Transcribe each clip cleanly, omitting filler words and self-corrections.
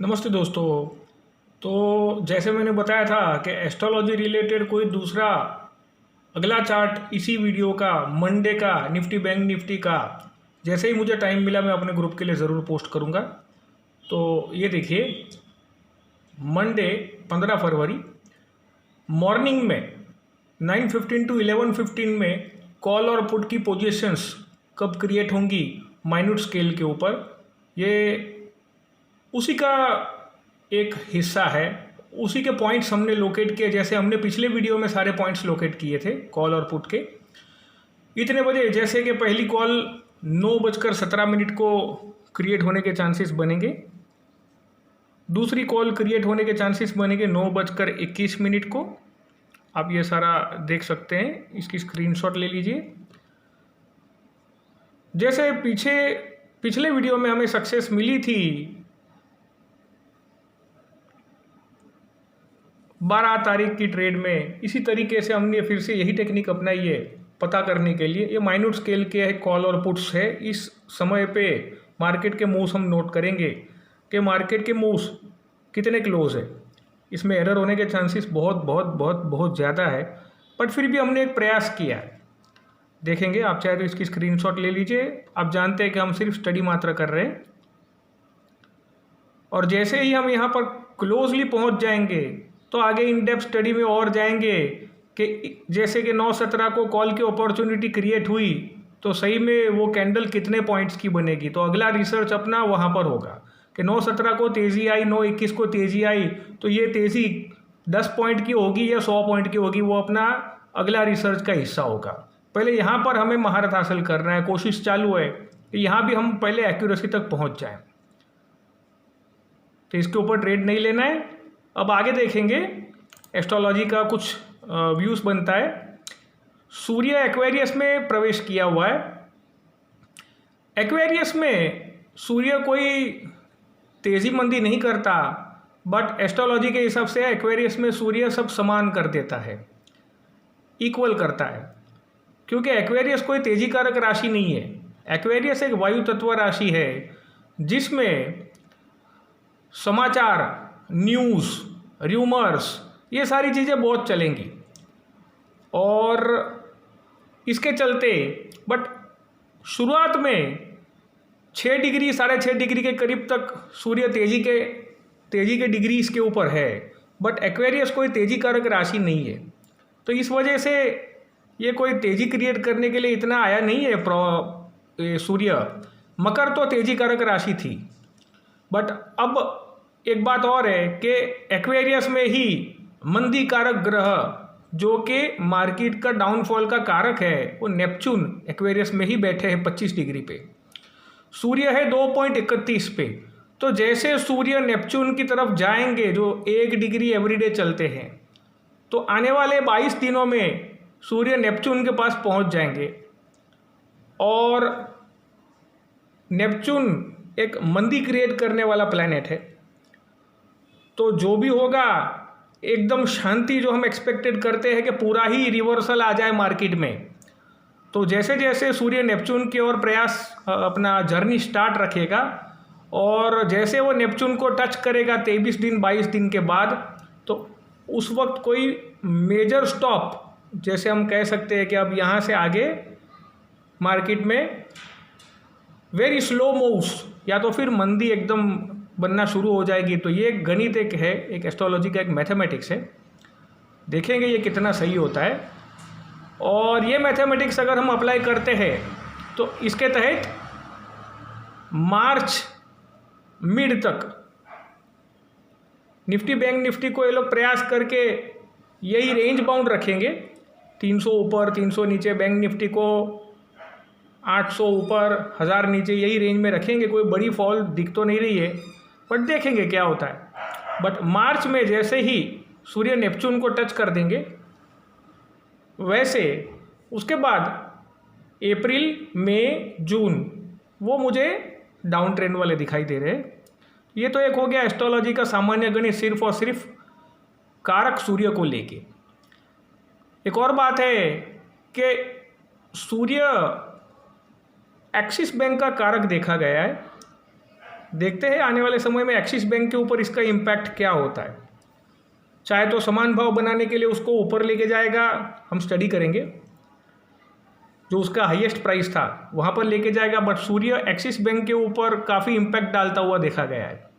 नमस्ते दोस्तों। तो जैसे मैंने बताया था कि एस्ट्रोलॉजी रिलेटेड कोई दूसरा अगला चार्ट इसी वीडियो का मंडे का निफ्टी बैंक निफ्टी का जैसे ही मुझे टाइम मिला मैं अपने ग्रुप के लिए ज़रूर पोस्ट करूँगा। तो ये देखिए, मंडे 15 फरवरी मॉर्निंग में 9:15 टू 11:15 में कॉल और पुट की पोजीशंस कब क्रिएट होंगी माइन्यूट स्केल के ऊपर, ये उसी का एक हिस्सा है। उसी के पॉइंट्स हमने लोकेट किए, जैसे हमने पिछले वीडियो में सारे पॉइंट्स लोकेट किए थे कॉल और पुट के। इतने बजे जैसे कि पहली कॉल 9:17 को क्रिएट होने के चांसेस बनेंगे, दूसरी कॉल क्रिएट होने के चांसेस बनेंगे 9:21 को। आप ये सारा देख सकते हैं, इसकी स्क्रीनशॉट ले लीजिए। जैसे पिछले वीडियो में हमें सक्सेस मिली थी 12 तारीख की ट्रेड में, इसी तरीके से हमने फिर से यही टेक्निक अपनाई है पता करने के लिए। ये माइन्यूट स्केल के है, कॉल और पुट्स है। इस समय पे मार्केट के मूव्स हम नोट करेंगे कि मार्केट के मूव्स कितने क्लोज है। इसमें एरर होने के चांसेस बहुत बहुत बहुत बहुत ज़्यादा है, बट फिर भी हमने एक प्रयास किया है। देखेंगे, आप चाहे तो इसकी स्क्रीनशॉट ले लीजिए। आप जानते हैं कि हम सिर्फ स्टडी मात्र कर रहे हैं, और जैसे ही हम यहाँ पर क्लोजली पहुँच जाएंगे तो आगे इन डेप्थ स्टडी में और जाएंगे कि जैसे कि 9:17 को कॉल की अपॉर्चुनिटी क्रिएट हुई तो सही में वो कैंडल कितने पॉइंट्स की बनेगी। तो अगला रिसर्च अपना वहाँ पर होगा कि 9:17 को तेज़ी आई, 9:21 को तेज़ी आई, तो ये तेज़ी 10 पॉइंट की होगी या 100 पॉइंट की होगी, वो अपना अगला रिसर्च का हिस्सा होगा। पहले यहाँ पर हमें महारत हासिल करना है, कोशिश चालू है कि यहाँ भी हम पहले एक्यूरेसी तक पहुँच जाएँ। तो इसके ऊपर ट्रेड नहीं लेना है। अब आगे देखेंगे, एस्ट्रोलॉजी का कुछ व्यूज़ बनता है। सूर्य एक्वेरियस में प्रवेश किया हुआ है। एक्वेरियस में सूर्य कोई तेज़ी मंदी नहीं करता, बट एस्ट्रोलॉजी के हिसाब से एक्वेरियस में सूर्य सब समान कर देता है, इक्वल करता है। क्योंकि एक्वेरियस कोई तेज़ी कारक राशि नहीं है। एक्वेरियस एक वायु तत्व राशि है जिसमें समाचार, न्यूज़, र्यूमर्स, ये सारी चीज़ें बहुत चलेंगी। और इसके चलते बट शुरुआत में 6 डिग्री 6.5 डिग्री के करीब तक सूर्य तेज़ी के डिग्री इसके ऊपर है, बट एक्वेरियस कोई तेज़ी कारक राशि नहीं है। तो इस वजह से ये कोई तेज़ी क्रिएट करने के लिए इतना आया नहीं है सूर्य। मकर तो तेज़ी कारक राशि थी, बट अब एक बात और है कि एक्वेरियस में ही मंदी कारक ग्रह जो कि मार्केट का डाउनफॉल का कारक है, वो नेपच्यून एक्वेरियस में ही बैठे हैं 25 डिग्री पे। सूर्य है 2.31 पे। तो जैसे सूर्य नेपच्यून की तरफ जाएंगे, जो 1 डिग्री एवरीडे चलते हैं, तो आने वाले 22 दिनों में सूर्य नेपच्यून के पास पहुंच जाएंगे। और नेपच्यून एक मंदी क्रिएट करने वाला प्लैनेट है, तो जो भी होगा एकदम शांति जो हम एक्सपेक्टेड करते हैं कि पूरा ही रिवर्सल आ जाए मार्केट में। तो जैसे जैसे सूर्य नेपच्यून की ओर प्रयास अपना जर्नी स्टार्ट रखेगा, और जैसे वो नेपच्यून को टच करेगा 23 दिन 22 दिन के बाद, तो उस वक्त कोई मेजर स्टॉप, जैसे हम कह सकते हैं कि अब यहाँ से आगे मार्केट में वेरी स्लो मूव्स या तो फिर मंदी एकदम बनना शुरू हो जाएगी। तो ये एक गणित एक है, एक एस्ट्रोलॉजी का एक मैथमेटिक्स है। देखेंगे ये कितना सही होता है। और ये मैथमेटिक्स अगर हम अप्लाई करते हैं तो इसके तहत मार्च मिड तक निफ्टी बैंक निफ्टी को ये लोग प्रयास करके यही रेंज बाउंड रखेंगे, 300 ऊपर 300 नीचे। बैंक निफ्टी को 800 ऊपर 1000 नीचे, यही रेंज में रखेंगे। कोई बड़ी फॉल दिख तो नहीं रही है, बट देखेंगे क्या होता है। बट मार्च में जैसे ही सूर्य नेपच्यून को टच कर देंगे, वैसे उसके बाद अप्रैल मई जून वो मुझे डाउन ट्रेंड वाले दिखाई दे रहे हैं। ये तो एक हो गया एस्ट्रोलॉजी का सामान्य गणित, सिर्फ और सिर्फ कारक सूर्य को लेके। एक और बात है कि सूर्य एक्सिस बैंक का कारक देखा गया है, देखते हैं आने वाले समय में एक्सिस बैंक के ऊपर इसका इम्पैक्ट क्या होता है। चाहे तो समान भाव बनाने के लिए उसको ऊपर लेके जाएगा, हम स्टडी करेंगे, जो उसका हाईएस्ट प्राइस था वहाँ पर लेके जाएगा, बट सूर्य एक्सिस बैंक के ऊपर काफ़ी इम्पैक्ट डालता हुआ देखा गया है।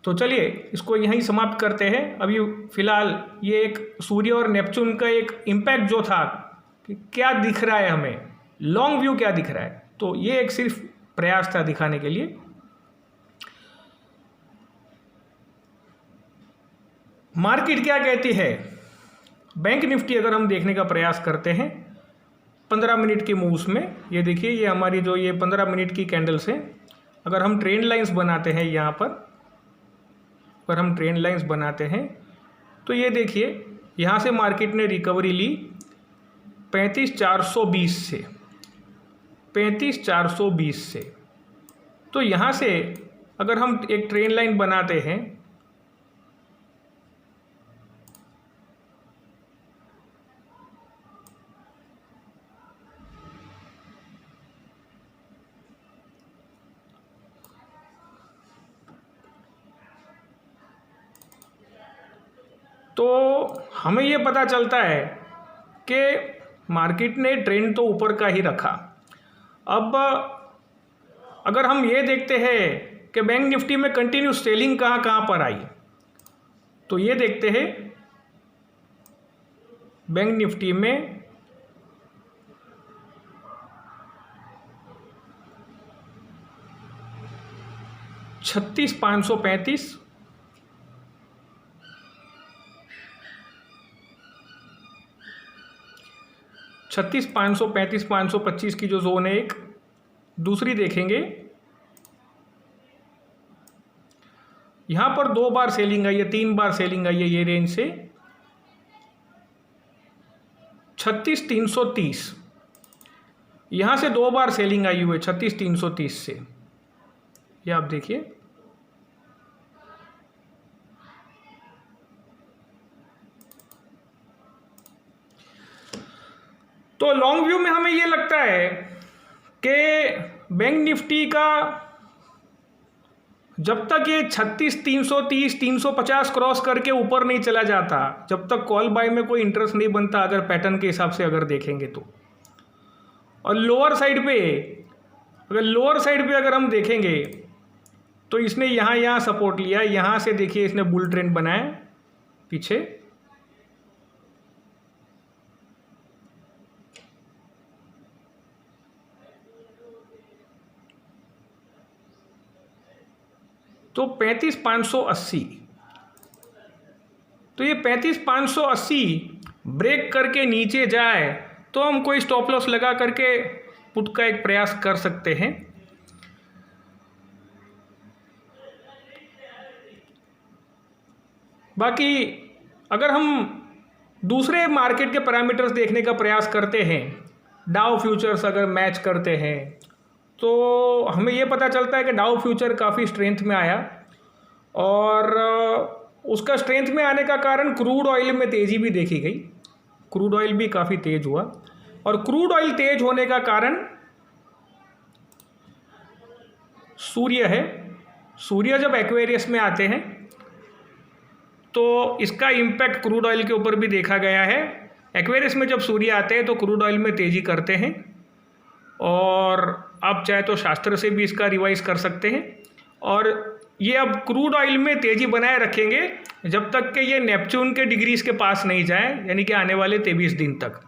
तो चलिए इसको यहीं समाप्त करते हैं। अभी फ़िलहाल ये एक सूर्य और नेपच्यून का एक इम्पैक्ट जो था कि क्या दिख रहा है हमें, लॉन्ग व्यू क्या दिख रहा है, तो ये एक सिर्फ प्रयास था दिखाने के लिए। मार्केट क्या कहती है, बैंक निफ्टी अगर हम देखने का प्रयास करते हैं 15 मिनट के मूव्स में, ये देखिए ये हमारी जो ये 15 मिनट की कैंडल्स हैं, अगर हम ट्रेंड लाइंस बनाते हैं यहाँ पर, अगर हम ट्रेंड लाइंस बनाते हैं तो ये देखिए यहाँ से मार्केट ने रिकवरी ली 35,420 से, 35,420 से। तो यहाँ से अगर हम एक ट्रेंड लाइन बनाते हैं तो हमें ये पता चलता है कि मार्केट ने ट्रेंड तो ऊपर का ही रखा। अब अगर हम ये देखते हैं कि बैंक निफ्टी में कंटिन्यूस सेलिंग कहाँ कहाँ पर आई, तो ये देखते हैं बैंक निफ्टी में छत्तीस 535, 535, 525 की जो जोन है एक, दूसरी देखेंगे यहाँ पर 2 बार सेलिंग आई है, 3 बार सेलिंग आई है ये रेंज से 36,330, यहाँ से 2 बार सेलिंग आई हुई है 36,330 से, ये आप देखिए। तो लॉन्ग व्यू में हमें ये लगता है कि बैंक निफ्टी का जब तक ये 36,330, 350 क्रॉस करके ऊपर नहीं चला जाता, जब तक कॉल बाय में कोई इंटरेस्ट नहीं बनता, अगर पैटर्न के हिसाब से अगर देखेंगे तो। और लोअर साइड पे, अगर लोअर साइड पे अगर हम देखेंगे तो इसने यहाँ सपोर्ट लिया, यहाँ से देखिए इसने बुल ट्रेंड बनाया पीछे, तो 35,580, तो ये 35,580 ब्रेक करके नीचे जाए तो हम कोई स्टॉप लॉस लगा करके पुट का एक प्रयास कर सकते हैं। बाकी अगर हम दूसरे मार्केट के पैरामीटर्स देखने का प्रयास करते हैं, डाउ फ्यूचर्स अगर मैच करते हैं, तो हमें ये पता चलता है कि डाउ फ्यूचर काफ़ी स्ट्रेंथ में आया, और उसका स्ट्रेंथ में आने का कारण क्रूड ऑयल में तेज़ी भी देखी गई, क्रूड ऑयल भी काफ़ी तेज़ हुआ, और क्रूड ऑयल तेज होने का कारण सूर्य है। सूर्य जब एक्वेरियस में आते हैं तो इसका इम्पैक्ट क्रूड ऑयल के ऊपर भी देखा गया है। एक्वेरियस में जब सूर्य आते हैं तो क्रूड ऑयल में तेज़ी करते हैं, और आप चाहे तो शास्त्र से भी इसका रिवाइज कर सकते हैं, और ये अब क्रूड ऑयल में तेज़ी बनाए रखेंगे जब तक कि ये नेपच्यून के डिग्रीज के पास नहीं जाए, यानी कि आने वाले 23 दिन तक।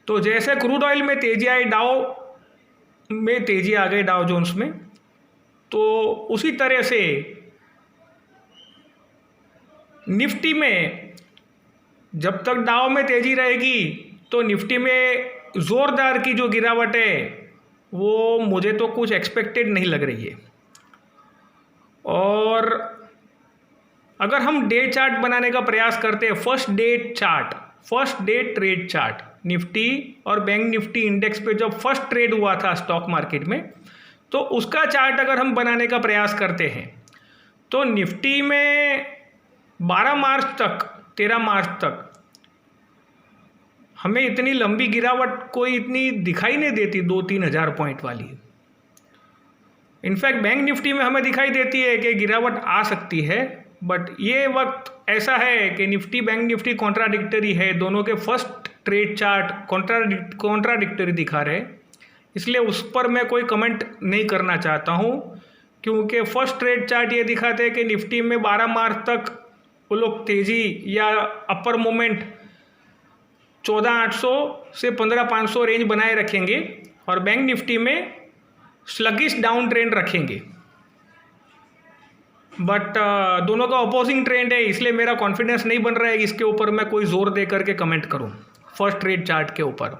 तो जैसे क्रूड ऑयल में तेज़ी आई, डाउ में तेज़ी आ गई, डाउ जोन्स में, तो उसी तरह से निफ्टी में जब तक डाउ में तेज़ी रहेगी तो निफ्टी में ज़ोरदार की जो गिरावट है वो मुझे तो कुछ एक्सपेक्टेड नहीं लग रही है। और अगर हम डे चार्ट बनाने का प्रयास करते हैं, first day trade chart, Nifty और बैंक निफ्टी इंडेक्स पे जब फर्स्ट ट्रेड हुआ था स्टॉक मार्केट में, तो उसका चार्ट अगर हम बनाने का प्रयास करते हैं तो निफ्टी में 12 मार्च तक, 13 मार्च तक हमें इतनी लंबी गिरावट कोई इतनी दिखाई नहीं देती, 2-3 हज़ार पॉइंट वाली। इनफैक्ट बैंक निफ्टी में हमें दिखाई देती है कि गिरावट आ सकती है, बट ये वक्त ऐसा है कि निफ्टी बैंक निफ्टी कॉन्ट्राडिक्टरी है, दोनों के फर्स्ट ट्रेड चार्ट कॉन्ट्राडिक्टरी दिखा रहे, इसलिए उस पर मैं कोई कमेंट नहीं करना चाहता हूँ, क्योंकि फर्स्ट ट्रेड चार्ट ये दिखाते हैं कि निफ्टी में 12 मार्च तक वो लोग तेज़ी या अपर मोमेंट 14,800 से 15,500 रेंज बनाए रखेंगे और बैंक निफ्टी में स्लगिश डाउन ट्रेंड रखेंगे। बट दोनों का अपोजिंग ट्रेंड है, इसलिए मेरा कॉन्फिडेंस नहीं बन रहा है इसके ऊपर मैं कोई ज़ोर दे करके कमेंट करूं फर्स्ट ट्रेड चार्ट के ऊपर।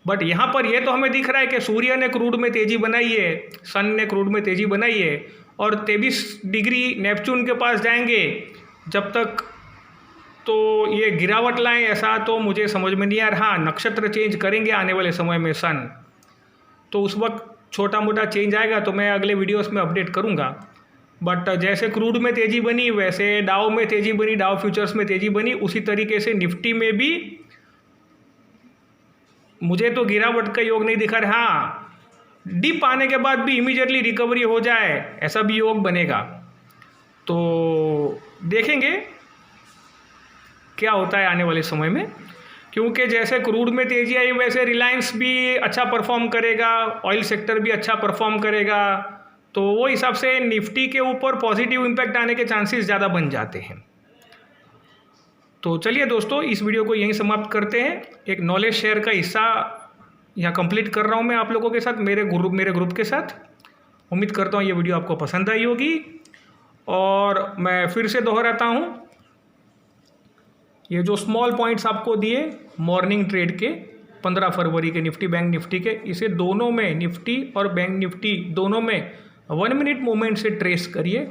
बट यहाँ पर ये तो हमें दिख रहा है कि सूर्य ने क्रूड में तेज़ी बनाई है, सन ने क्रूड में तेज़ी बनाई है और 23 डिग्री नेपच्यून के पास जाएंगे जब तक, तो ये गिरावट लाएं ऐसा तो मुझे समझ में नहीं आ रहा। हाँ, नक्षत्र चेंज करेंगे आने वाले समय में सन, तो उस वक्त छोटा मोटा चेंज आएगा तो मैं अगले वीडियोस में अपडेट करूंगा। बट जैसे क्रूड में तेज़ी बनी वैसे डाउ में तेज़ी बनी, डाउ फ्यूचर्स में तेज़ी बनी, उसी तरीके से निफ्टी में भी मुझे तो गिरावट का योग नहीं दिखा रहा। हाँ, डिप आने के बाद भी इमीडिएटली रिकवरी हो जाए ऐसा भी योग बनेगा, तो देखेंगे क्या होता है आने वाले समय में। क्योंकि जैसे क्रूड में तेज़ी आई वैसे रिलायंस भी अच्छा परफॉर्म करेगा, ऑयल सेक्टर भी अच्छा परफॉर्म करेगा, तो वो हिसाब से निफ्टी के ऊपर पॉजिटिव इम्पैक्ट आने के चांसेस ज़्यादा बन जाते हैं। तो चलिए दोस्तों, इस वीडियो को यहीं समाप्त करते हैं। एक नॉलेज शेयर का हिस्सा यहाँ कंप्लीट कर रहा हूँ मैं आप लोगों के साथ, मेरे ग्रुप के साथ। उम्मीद करता हूँ ये वीडियो आपको पसंद आई होगी। और मैं फिर से दोहराता हूँ, ये जो स्मॉल पॉइंट्स आपको दिए मॉर्निंग ट्रेड के 15 फरवरी के निफ्टी बैंक निफ्टी के, इसे दोनों में निफ्टी और बैंक निफ्टी दोनों में 1 मिनट मूवमेंट से ट्रेस करिए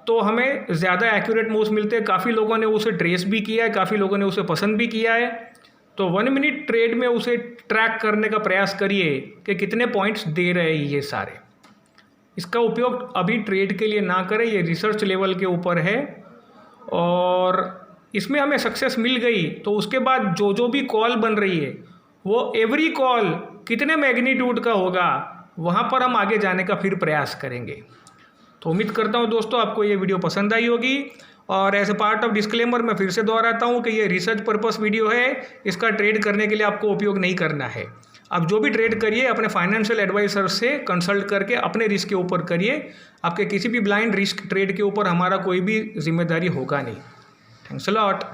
तो हमें ज़्यादा एक्यूरेट मूव्स मिलते हैं। काफ़ी लोगों ने उसे ट्रेस भी किया है, काफ़ी लोगों ने उसे पसंद भी किया है। तो 1 मिनट ट्रेड में उसे ट्रैक करने का प्रयास करिए कि कितने पॉइंट्स दे रहे हैं ये सारे। इसका उपयोग अभी ट्रेड के लिए ना करें, ये रिसर्च लेवल के ऊपर है। और इसमें हमें सक्सेस मिल गई तो उसके बाद जो भी कॉल बन रही है वो एवरी कॉल कितने मैग्नीट्यूड का होगा, वहाँ पर हम आगे जाने का फिर प्रयास करेंगे। तो उम्मीद करता हूँ दोस्तों आपको ये वीडियो पसंद आई होगी। और as a part of disclaimer मैं फिर से दोहराता हूँ कि ये रिसर्च पर्पस वीडियो है, इसका ट्रेड करने के लिए आपको उपयोग नहीं करना है। आप जो भी ट्रेड करिए अपने फाइनेंशियल एडवाइजर से कंसल्ट करके अपने रिस्क के ऊपर करिए। आपके किसी भी ब्लाइंड रिस्क ट्रेड के ऊपर हमारा कोई भी जिम्मेदारी होगा नहीं। Thanks a lot.